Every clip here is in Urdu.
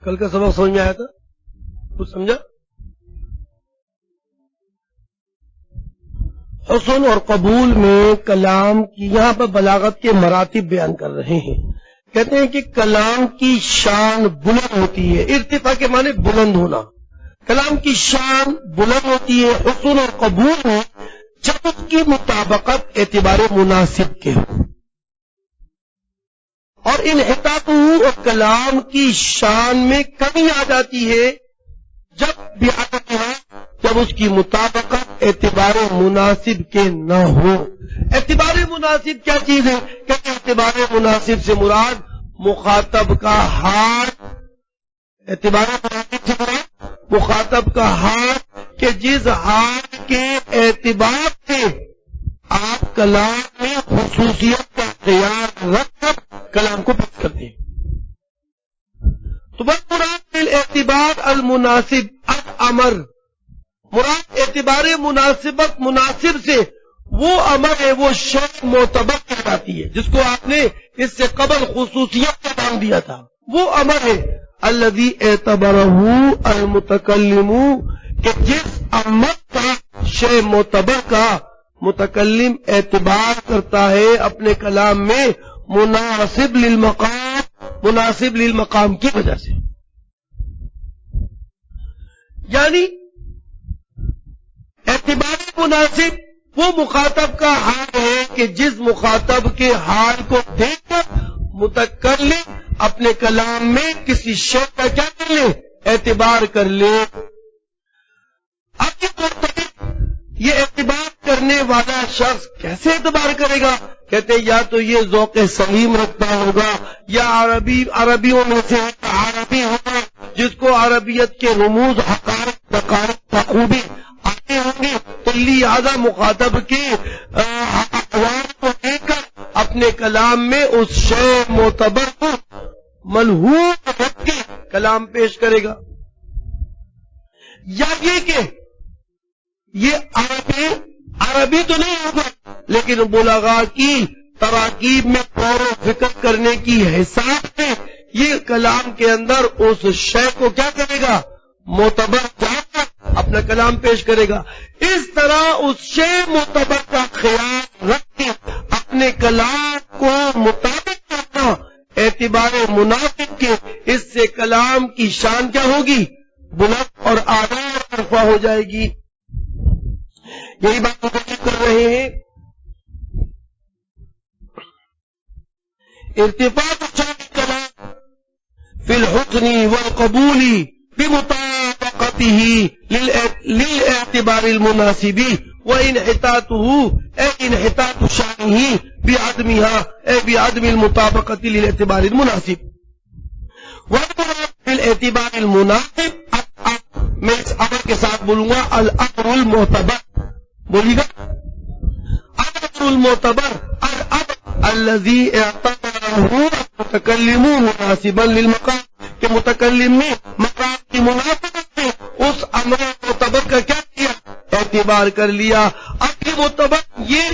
کل کا سبق سمجھ میں آیا تھا؟ کچھ سمجھا؟ حسن اور قبول میں کلام کی یہاں پر بلاغت کے مراتب بیان کر رہے ہیں. کہتے ہیں کہ کلام کی شان بلند ہوتی ہے. ارتفاع کے معنی بلند ہونا. کلام کی شان بلند ہوتی ہے حسن اور قبول میں جب اس کی مطابقت اعتبار مناسب کے ہو. اور انحطاط اور کلام کی شان میں کمی آ جاتی ہے جب اس کی مطابقت اعتبار مناسب کے نہ ہو. اعتبار مناسب کیا چیز ہے؟ کہتے ہیں اعتبار مناسب سے مراد مخاطب کا حال. اعتبار مناسب سے مراد مخاطب کا حال کہ جس حال کے اعتبار سے آپ کلام میں خصوصیت کا خیال رکھ کر کلام کو پیش کرتے ہیں. تو بس مراد اعتبار المناسب الامر، مراد اعتبار مناسبت مناسب سے وہ امر ہے، وہ شے معتبر کہلاتی ہے جس کو آپ نے اس سے قبل خصوصیت کا نام دیا تھا. وہ امر ہے الذی اعتبرہ المتکلم، کہ جس امر کا شے معتبر کا متکلم اعتبار کرتا ہے اپنے کلام میں مناسب للمقام کی وجہ سے. یعنی اعتبار مناسب وہ مخاطب کا حال ہے کہ جس مخاطب کے حال کو دیکھ کر متکلم اپنے کلام میں کسی شے کا کیا کر لے؟ اعتبار کر لے. اب یہ اعتبار کرنے والا شخص کیسے اعتبار کرے گا؟ کہتے ہیں یا تو یہ ذوق سلیم رکھتا ہوگا یا عربیوں میں سے عربی ہوگا جس کو عربیت کے رموز حقائق دقائق بخوبی آتے ہوں گے، تو لہذا مخاطب کے اقوال کو دیکھ کر اپنے کلام میں اس شے معتبر کو ملحوظ رکھ کے کلام پیش کرے گا. یا یہ کہ یہ عربی تو نہیں ہوگا لیکن بلغاء کی تراکیب میں غور و فکر کرنے کی حساب سے یہ کلام کے اندر اس شے کو کیا کرے گا؟ معتبر جان کر اپنا کلام پیش کرے گا. اس طرح اس شے معتبر کا خیال رکھ کے اپنے کلام کو مطابق کرنا اعتبار مناسب کے، اس سے کلام کی شان کیا ہوگی؟ بلند اور اعلیٰ رفع ہو جائے گی. یہی بات متعلق کر رہے ہیں. ارتفاع شان الكلام في الحسن والقبول بمطابقته للاعتبار المناسب وانحطاطه اي انحطاط شانه بعدمها اي بعدم المطابقة للاعتبار المناسب. والمراد بالاعتبار المناسب میں اس امر کے ساتھ بولوں گا الامر المعتبر. بولیے گا امر المعتبر الامر الذي اعتبره المتكلم مناسبا للمقام، کہ متکلم نے مقام کی مناسبت سے اس امر معتبر کا کیا کیا؟ اعتبار کر لیا. اب یہ معتبر یہ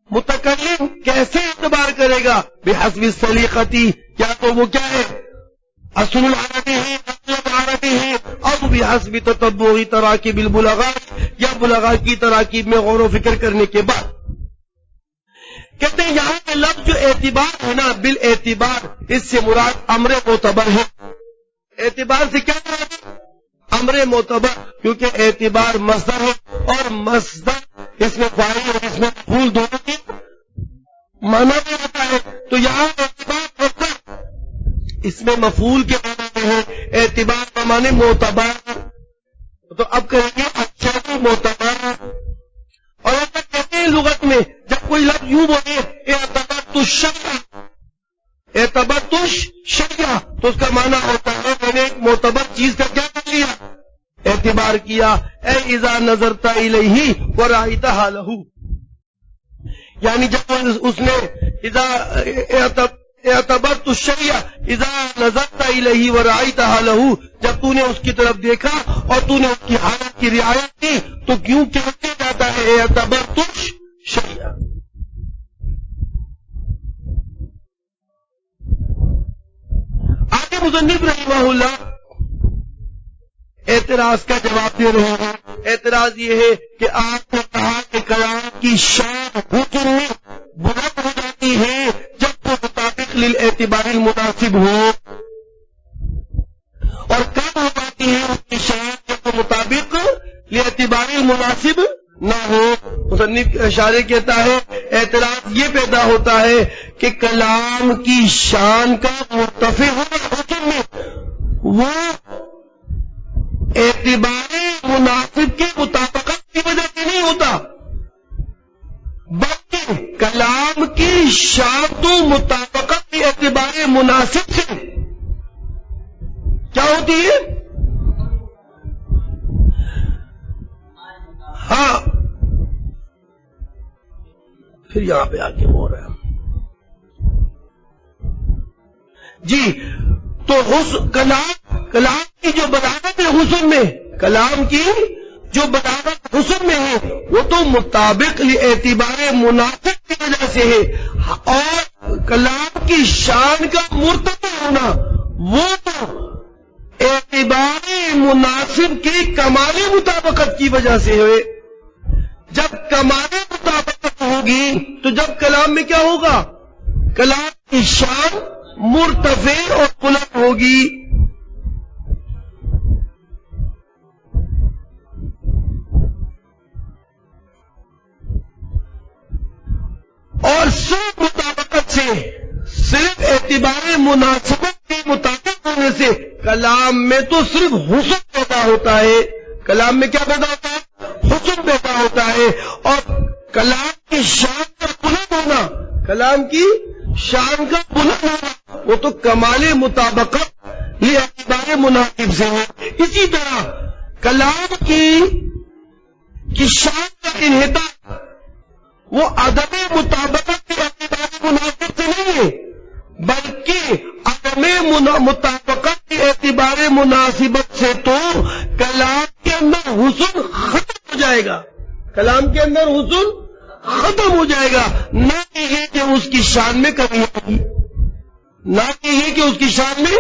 متکلم کیسے اعتبار کرے گا؟ بحسب السلیقتی، یا تو وہ کیا ہے اصل العربی ہے مطلب عربی ہے، اب بحسب تتبع تراکیب البلغاء، یا بلغاء کی تراکیب میں غور و فکر کرنے کے بعد. کہتے ہیں یہاں کے لفظ جو اعتبار ہے نا، بالاعتبار اس سے مراد امر معتبر ہے. اعتبار سے کیا مراد ہے؟ امر معتبر، کیونکہ اعتبار مصدر ہے اور مصدر اس میں فاعل اور اس میں مفعول دونوں کی معنی میں ہوتا ہے. تو یہاں اعتبار مصدر اس میں مفعول کے معنی میں ہے، اعتبار کا معنی معتبر. تو اب کہیں گے اچھا معتبر. اور ایسا کہتے ہیں لغت میں جب کوئی لفظ یوں بولے اعتبرت الشیء، اعتبرت الشیء، تو اس کا معنی ہوتا ہے میں نے ایک معتبر چیز کا کیا کر لیا؟ اعتبار کیا. اے اذا نظرت الیہ ورأیت حالہ، یعنی جب اس نے اعتبرت الشیء اذا نظرت الیہ ورأیت حالہ، جب تو نے اس کی طرف دیکھا اور تو نے اس کی حالت کی رعایت کی تو کیوں کہتے جاتا ہے اعتبرت الشیء. آگے مصنف رحمہ اللہ اعتراض کا جواب دے رہے ہیں. اعتراض یہ ہے کہ آپ نے کہا کہ کلام کی شان حکم میں بلند ہو جاتی ہے جب وہ مطابق للاعتبار المناسب ہو، اور کم ہو جاتی ہے اس کی شان جب وہ مطابق لاعتبار المناسب نہ ہو. مصنف اشارے کہتا ہے اعتراض یہ پیدا ہوتا ہے کہ کلام کی شان کا مرتفع ہونا حکم میں وہ اعتبار مناسب کے مطابقت کی وجہ سے نہیں ہوتا، بلکہ کلام کی شان تو مطابقت کے اعتبار مناسب سے کیا ہوتی ہے؟ ہاں پھر یہاں پہ آ کے ہو رہا ہے جی. تو کلام کی جو بلاغت ہے حسن میں، کلام کی جو بلاغت حسن میں ہے وہ تو مطابق اعتبار مناسب کی وجہ سے ہے، اور کلام کی شان کا مرتفع ہونا وہ تو اعتبار مناسب کی کمال مطابقت کی وجہ سے ہے. جب کمال مطابقت ہوگی تو جب کلام میں کیا ہوگا؟ کلام کی شان مرتفع اور بلند ہوگی. اور صرف مطابقت سے، صرف اعتبار مناسبت کے مطابق ہونے سے کلام میں تو صرف حسن پیدا ہوتا ہے. کلام میں کیا پیدا ہوتا ہے؟ حسن پیدا ہوتا ہے. اور کلام کی شان کا بلند ہونا، کلام کی شان کا بلند ہونا وہ تو کمال مطابقت یہ اعتبار مناسب سے ہے. اسی طرح کلام کی شان کا انحطاط وہ عدم مطابقت کے اعتبار مناسب سے نہیں ہے، بلکہ عدم مطابقت کے اعتبار مناسبت سے تو کلام کے اندر حسن ختم ہو جائے گا. کلام کے اندر حسن ختم ہو جائے گا، نہ کہ یہ کہ اس کی شان میں کمی آئے گی، نہ کہ یہ کہ اس کی شان میں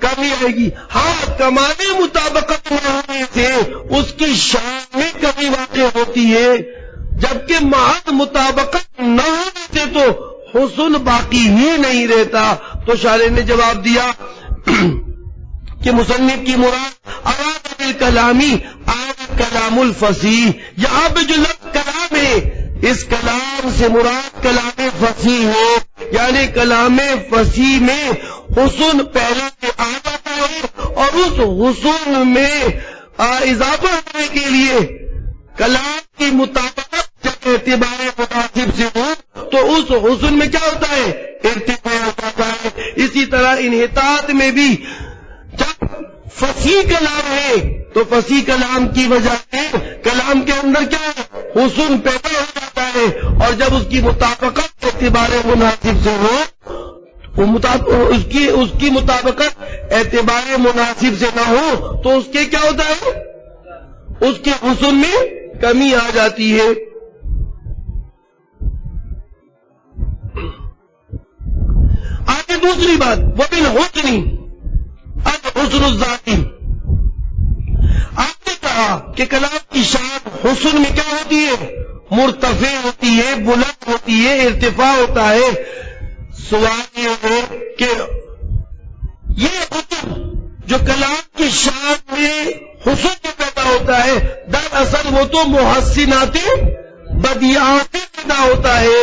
کمی آئے گی. ہاں کمال مطابقت نہ ہونے سے اس کی شان میں کمی واقع ہوتی ہے، جبکہ محض مطابقت نہ ہونے سے تو حسن باقی ہی نہیں رہتا. تو شارح نے جواب دیا کہ مصنف کی مراد اراد بالکلامی کلام الفصیح، یہاں پہ جو لفظ کلام ہے اس کلام سے مراد کلام فصیح ہے، یعنی کلام فصیح میں حسن پہلے سے آ جاتا ہے، اور اس حسن میں اضافہ ہونے کے لیے کلام کی مطابقت جب اعتبار مناسب سے ہو تو اس حسن میں کیا ہوتا ہے؟ ارتفاع ہو جاتا ہے. اسی طرح انحطاط میں بھی جب فصیح کلام ہے تو فصیح کلام کی وجہ سے کلام کے اندر کیا ہے؟ حسن پیدا ہو جاتا ہے، اور جب اس کی مطابقت اعتبار مناسب سے ہو اس کی مطابقت اعتبار مناسب سے نہ ہو تو اس کے کیا ہوتا ہے؟ اس کے حسن میں کمی آ جاتی ہے. آگے دوسری بات وبالحسن الحسن الذاتی. آپ نے کہا کہ کلام کی شان حسن میں کیا ہوتی ہے؟ مرتفع ہوتی ہے، بلند ہوتی ہے، ارتفاع ہوتا ہے. سوال یہ ہے کہ یہ حسن جو کلام کی شان میں حسن جو پیدا ہوتا ہے دراصل وہ تو محسنات بدیعات پیدا ہوتا ہے.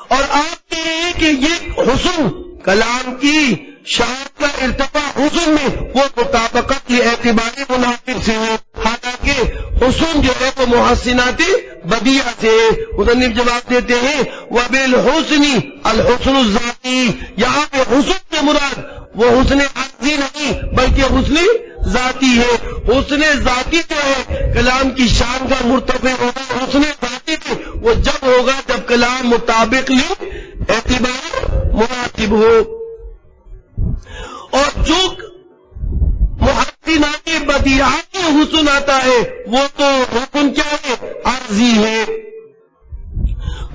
اور آپ کہہ رہے ہیں کہ یہ حسن کلام کی شان کا ارتفاع حسن میں وہ مطابقت یہ اعتبار مناسب سے ہے، حالانکہ حسن جو ہے وہ محسنات بدیعہ سے ہے. مصنف جواب دیتے ہیں وبالحسن الحسن الذاتی. یہاں پہ حسن سے مراد وہ حسن عرضی نہیں بلکہ حسن ذاتی ہے. حسن ذاتی جو ہے کلام کی شان کا مرتفع ہوگا، حسن ذاتی سے وہ جب ہوگا جب کلام مطابق اعتبار مناسب ہو. اور جو محسنات بدیعات میں حسن آتا ہے وہ تو حسن کیا ہے؟ عرضی ہے.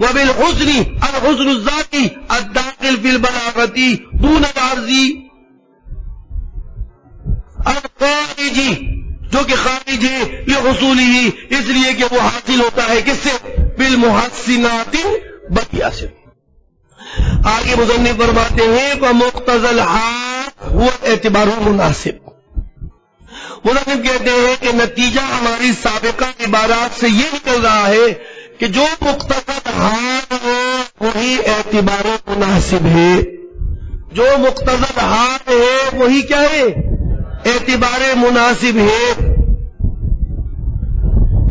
وبالحسن الحسن الذاتی الداخل في البلاغة دون العرضی. الخارجی جو کہ خارج ہے لحصول ہی اس لیے کہ وہ حاصل ہوتا ہے کس سے؟ بالمحسنات بدیہ سے. آگے مصنف فرماتے ہیں فمقتضى الحال هو اعتبار مناسب. مصنف کہتے ہیں کہ نتیجہ ہماری سابقہ عبارات سے یہ نکل رہا ہے کہ جو مقتضى الحال ہے وہی اعتبار مناسب ہے. جو مقتضى الحال ہے وہی کیا ہے؟ اعتبار مناسب ہے.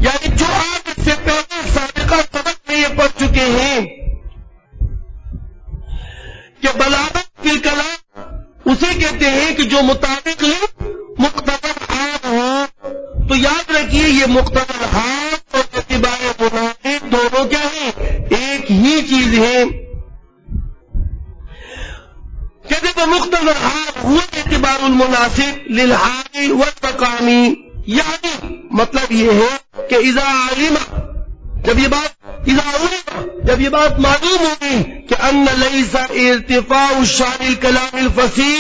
یعنی جو آپ اس سے پہلے سابقہ سبق میں یہ پڑھ چکے ہیں کہ بلاغت فی الکلام اسے کہتے ہیں کہ جو مطابق مقتضى الحال ہو. تو یاد رکھیے یہ مقتضى الحال اور اعتبار مناسب دونوں کیا ہیں؟ ایک ہی چیز ہے. کہتے تو مقتضى الحال هو اعتبار المناسب للحال والمقام. یعنی مطلب یہ ہے کہ اذا علم جب یہ بات معلوم ہوگی کہ ان ليس ارتفاع الشان الكلام الفصيح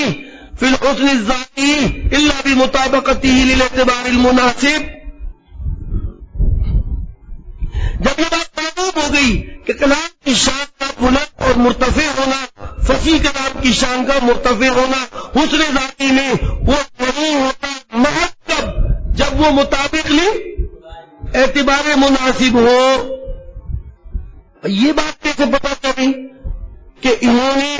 في الحسن الذاتي الا بمطابقته للاعتبار المناسب. جب یہ بات معلوم ہو گئی کہ کلام کی شان کا بلند اور مرتفع ہونا فصیح کلام کی شان کا مرتفع ہونا حسن ذاتی میں وہ نہیں ہوتا مگر جب وہ مطابق اعتبار مناسب ہو. یہ بات کیسے پتا چلی کہ انہوں نے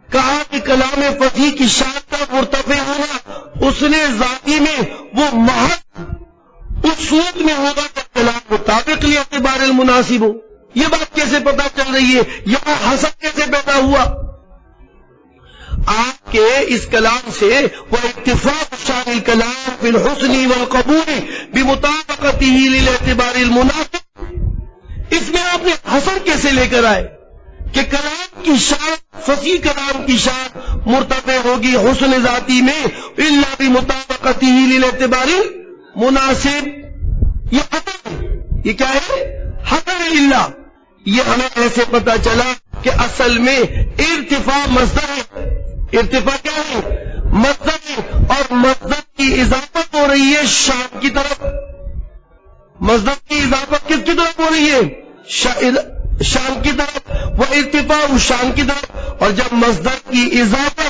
کہا کہ کلام فصیح کی شان کا مرتفع ہونا حسن ذاتی میں وہ محض اس صورت میں ہوگا جب کلام مطابق اعتبار المناسب ہو. یہ بات کیسے پتا چل رہی ہے؟ یہاں حسن کیسے پیدا ہوا؟ آپ کے اس کلام سے وہ اتفاق شان الکلام فی الحسن والقبول بمطابقته للاعتبار المناسب. اس میں آپ نے حسن کیسے لے کر آئے کہ کلام کی شان فصیح کلام کی شان مرتفع ہوگی حسن ذاتی میں الا بمطابقته للاعتبار المناسب. یہ حسن یہ کیا ہے؟ حسن الا. یہ ہمیں ایسے پتا چلا کہ اصل میں ارتفاع مصدر ہے. ارتفاع کیا ہے؟ مصدر ہے اور مصدر کی اضافت ہو رہی ہے شان کی طرف. مصدر کی اضافت کس کی طرف ہو رہی ہے؟ شان کی طرف. وہ ارتفاع شان کی طرف. اور جب مصدر کی اضافت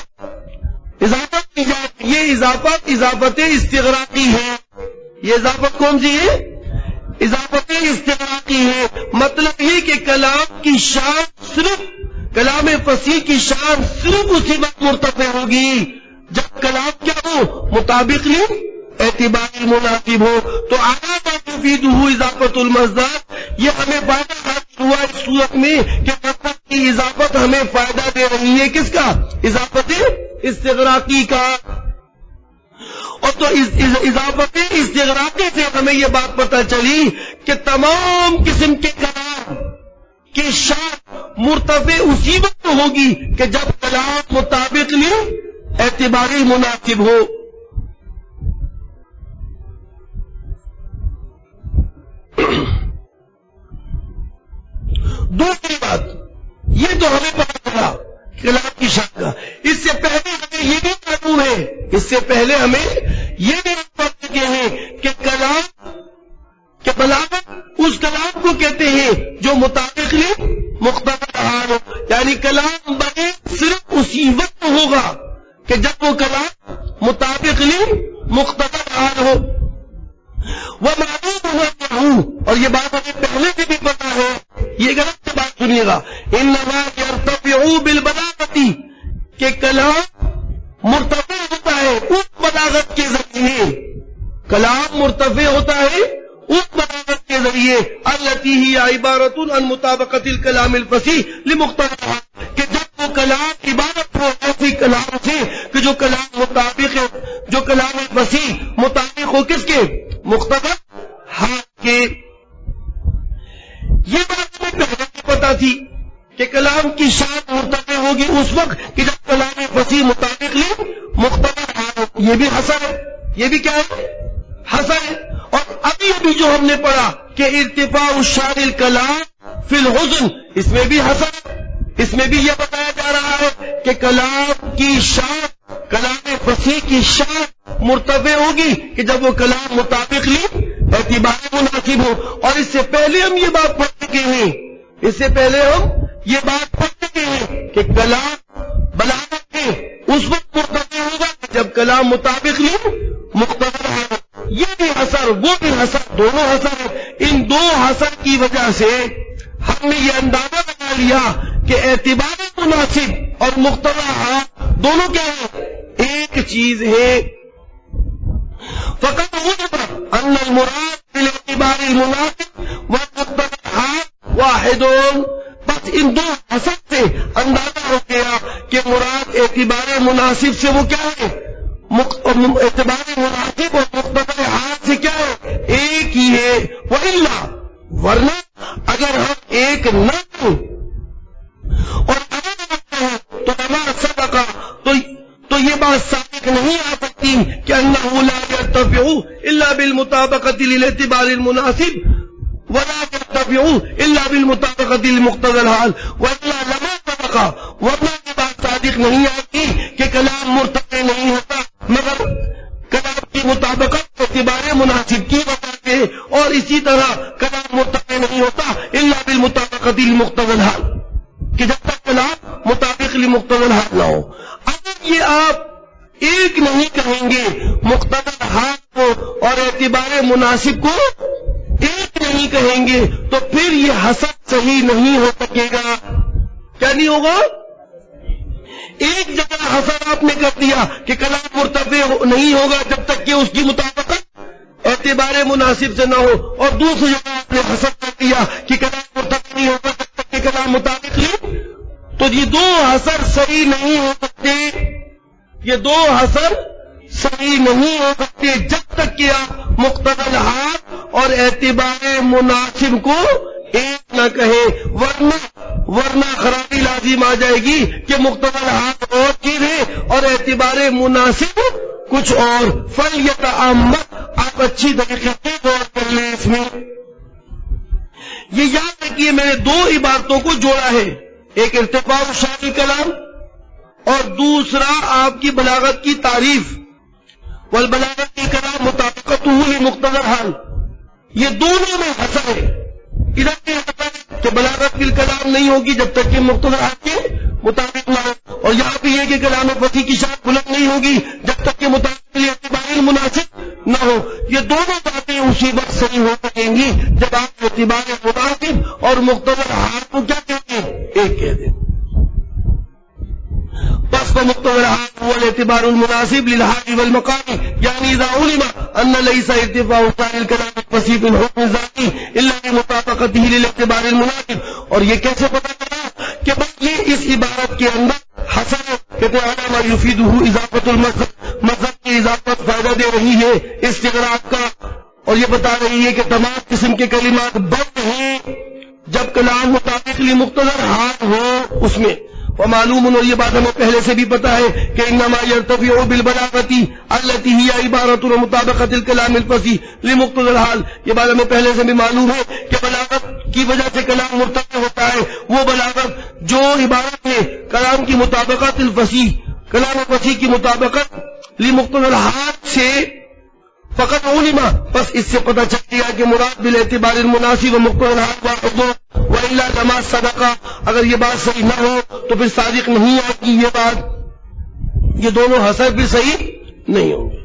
کی جائے یہ اضافت استغراقی ہے. یہ اضافت کون سی ہے؟ اضافت استغراقی ہے. مطلب یہ کہ کلام کی شان صرف کلام فصیح کی شان صرف اسی وقت مرتفع ہوگی جب کلام کیا ہو؟ مطابق اعتبار مناسب ہو. تو آگا بات تفیدہ اضافت المصدر. یہ ہمیں فائدہ حاصل ہوا اس صورت میں کہ مصدر کی اضافت ہمیں فائدہ دے رہی ہے. کس کا؟ اضافت استغراقی کا. اور تو اضافت استغراقی سے ہمیں یہ بات پتہ چلی کہ تمام قسم کے کلام کی شان مرتفع اسی وقت ہوگی کہ جب کلام مطابق اعتباری مناسب ہو. دوسری بات یہ تو ہمیں پتا چلا کلام کی شان کا. اس سے پہلے ہمیں یہ بھی معلوم ہے پڑھ چکے ہیں کہ کلام کہ بلاغت اس کلام کو کہتے ہیں جو مطابق مقتضى الحال ہو. یعنی کلام بنے صرف اسی وقت ہوگا کہ جب وہ کلام مطابق مقتضى الحال ہو. وہ معلوم ہوا اور یہ بات ہمیں پہلے سے بھی پتا ہے. یہ غلط سے بات سنیے گا. انما يرتفع بالبلاغت کہ کلام مرتفع ہوتا ہے اس بلاغت کے ذریعے. کلام مرتفع ہوتا ہے اس بلاغت کے ذریعے التي هي عبارة عن مطابقة الكلام الفصيح لمقتضى کہ جب وہ کلام عبارت ہو ایسی کلام سے کہ جو کلام مطابق ہے جو کلام فصیح مطابق ہو کس کے؟ مقتضى حال کے. یہ بات ہمیں پہلے پتا تھی کہ کلام کی شان مرتفع ہوگی اس وقت کہ جب کلام فصیح مطابق مقتضى حال ہو. یہ بھی حسن ہے. یہ بھی کیا ہے؟ حسن ہے. اور ابھی جو ہم نے پڑھا کہ ارتفاع الشان الکلام فی الحسن اس میں بھی حسن. اس میں بھی یہ بتایا جا رہا ہے کہ کلام کی شان کلام فصیح کی شان مرتفع ہوگی کہ جب وہ کلام مطابق اعتبار مناسب ہو. اور اس سے پہلے ہم یہ بات پڑھ چکے ہیں کہ کلام بلاغت ہے اس وقت مرتفع ہوگا جب کلام مطابق مقتضی ہے. یہ بھی حسر وہ بھی حسر دونوں حسر ہیں. ان دو حسر کی وجہ سے ہم نے یہ اندازہ لگا لیا کہ اعتبار مناسب اور مقتضی دونوں کیا ہیں؟ ایک چیز ہے. فقط ان المراد بالاعتبار المناسب والمقتضی واحد. بس ان دو حسر سے اندازہ ہو گیا کہ مراد اعتبار مناسب سے وہ کیا ہے؟ اعتبار مناسب اور مقتضی حال سے کیا ہے؟ ایک ہی ہے. وَإِلَّا ورنہ اگر ہم ایک نہ ہوں اور تو لما سبقا تو یہ بات ثابت نہیں آ سکتی کہ انه لا يرتفع الا بالمطابقة للاعتبار المناسب ولا يرتفع الا بالمطابقة لمقتضى الحال. والا لما سبقا ورنہ یہ بات صادق نہیں آتی کہ کلام مرتفع نہیں ہوتا مگر کلام کی مطابقت اعتبار مناسب کی وجہ سے, اور اسی طرح کلام مرتفع نہیں ہوتا الا بالمطابقة لمقتضى الحال کہ جب تک کلام مطابق لمقتضى الحال نہ ہو. اگر یہ آپ ایک نہیں کہیں گے مقتضی الحال کو اور اعتبار مناسب کو ایک نہیں کہیں گے تو پھر یہ حسب صحیح نہیں ہو سکے گا. کیا نہیں ہوگا؟ ایک جگہ حسب آپ نے کر دیا کہ کلام مرتفع نہیں ہوگا جب تک کہ اس کی مطابقت اعتبار مناسب سے نہ ہو, اور دوسری جگہ آپ نے حسب کر دیا کہ کلام مرتفع نہیں ہوگا جب تک کہ کلام مطابق نہیں. تو یہ دو حسر صحیح نہیں ہو سکتے, یہ دو حسر صحیح نہیں ہو سکتے جب تک کہ آپ مقتضی الحال اور اعتبار مناسب کو ایک نہ کہیں. ورنہ خرابی لازم آ جائے گی کہ مقتضی الحال اور چیز ہے اور اعتبار مناسب کچھ اور. فلیتعمد آپ اچھی طریقے سے غور کر لیں. اس میں یہ یاد رکھیے میں نے دو عبارتوں کو جوڑا ہے, ایک ارتفاع شان کلام اور دوسرا آپ کی بلاغت کی تعریف. والبلاغت کی کلام مطابقتہ لمقتضی الحال, یہ دونوں میں حسر ہے. ادھر کے حسر کہ بلاغت کی کلام نہیں ہوگی جب تک کہ مقتضی الحال کے مطابق نہ ہو, اور یہاں پہ یہ کہ کلام فصیح کی شان بلند نہیں ہوگی جب تک کہ مطابق اعتبار مناسب نہ ہو. یہ دونوں باتیں اسی وقت صحیح ہو سکیں گی جب آپ اعتبار مناسب اور مقتضی الحال کو کیا کہتے ہیں؟ ایک کہتے ہیں. بس فمقتضى الحال هو الاعتبار المناسب للحال والمقام, يعني إذا علم أن ليس ارتفاع شان الكلام الفصيح بالحكم الذاتي إلا بمطابقته للاعتبار المناسب. اور یہ کیسے پتہ چلا کہ بس یہ اس عبارت کے اندر حسن کہتے ہیں ما يفيده اضافت المذہب کی اضافت فائدہ دے رہی ہے استغراق کا, اور یہ بتا رہی ہے کہ تمام قسم کے کلمات بند ہیں جب کلام مطابق لمقتضی الحال ہو اس میں. ومعلوم, اور یہ بات ہمیں پہلے سے بھی پتا ہے کہ انما يرتفع بالبلاغة التي هي عبارة مطابقة الكلام الفصيح لمقتضى الحال. یہ بات ہمیں پہلے سے بھی معلوم ہے کہ بلاغت کی وجہ سے کلام مرتفع ہوتا ہے وہ بلاغت جو عبارت ہے کلام کی مطابقت الفصیح, کلام فصیح کی مطابقت لمقتضى الحال سے. فقط علما, بس اس سے پتہ چل گیا کہ مراد بالاعتبار المناسب و مقتضی الحال واحد. وإلا لما صدقا, اگر یہ بات صحیح نہ ہو تو پھر صادق نہیں آتی یہ بات, یہ دونوں حسر بھی صحیح نہیں ہوں گے.